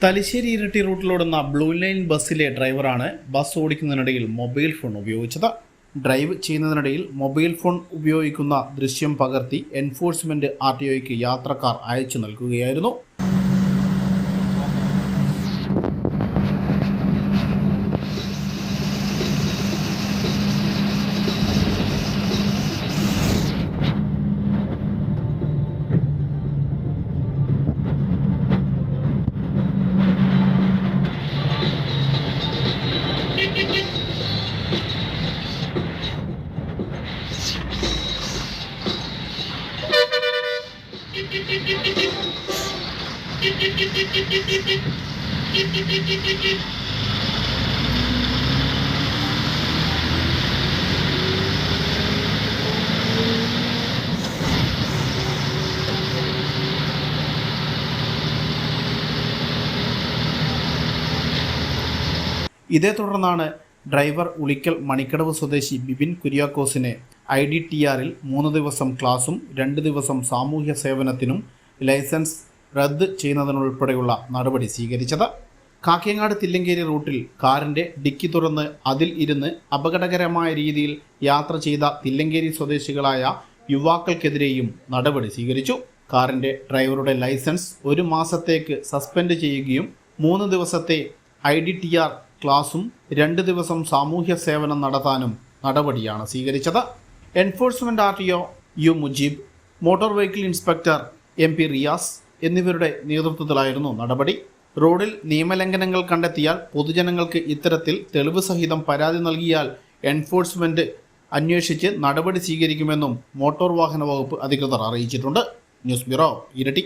Thalassery Iritty റൂട്ടിലോടുന്ന blue line ബസ്സിലെ ഡ്രൈവറാണ് bus ഓടിക്കുന്നതിനിടയിൽ mobile phone ഉപയോഗിച്ചത്. ഡ്രൈവ് ചെയ്യുന്നതിനിടയിൽ മൊബൈൽ ഫോൺ ഉപയോഗിക്കുന്ന ദൃശ്യം പകർത്തി എൻഫോഴ്സ്മെന്റ് RTOയ്ക്ക് യാത്രക്കാർ അയച്ചു നൽകുകയായിരുന്നു. ഇതേ തുടർന്നാണ് ഡ്രൈവർ ഉളിക്കൽ മണിക്കടവ് സ്വദേശി ബിബിൻ കുര്യാക്കോസിനെ IDTRൽ 3 ദിവസം ക്ലാസും 2 ദിവസം സാമൂഹ്യ സേവനത്തിനും ലൈസൻസ് റദ്ദ് ചെയ്യുന്നതിനുൾപ്പെടെയുള്ള നടപടി സ്വീകരിച്ചത്. കാക്കയങ്ങാട് തില്ലങ്കേരി റൂട്ടിൽ കാറിൻ്റെ ഡിക്കി തുറന്ന് അതിൽ ഇരുന്ന് അപകടകരമായ രീതിയിൽ യാത്ര ചെയ്ത തില്ലങ്കേരി സ്വദേശികളായ യുവാക്കൾക്കെതിരെയും നടപടി സ്വീകരിച്ചു. കാറിൻ്റെ ഡ്രൈവറുടെ ലൈസൻസ് 1 മാസത്തേക്ക് സസ്പെൻഡ് ചെയ്യുകയും 3 ദിവസത്തെ IDTR ക്ലാസും 2 ദിവസം സാമൂഹ്യ സേവനം നടത്താനും നടപടിയാണ് സ്വീകരിച്ചത്. Enforcement RTO U Mujeeb, motor vehicle inspector MP Riyas എന്നിവരുടെ നേതൃത്വത്തിലായിരുന്നു നടപടി. റോഡിൽ നിയമലംഘനങ്ങൾ കണ്ടെത്തിയാൽ പൊതുജനങ്ങൾക്ക് ഇത്തരത്തിൽ തെളിവ് സഹിതം പരാതി നൽകിയാൽ എൻഫോഴ്സ്മെന്റ് അന്വേഷിച്ച് നടപടി സ്വീകരിക്കുമെന്നും മോട്ടോർ വാഹന വകുപ്പ് അധികൃതർ അറിയിച്ചിട്ടുണ്ട്. News bureau, Iritty.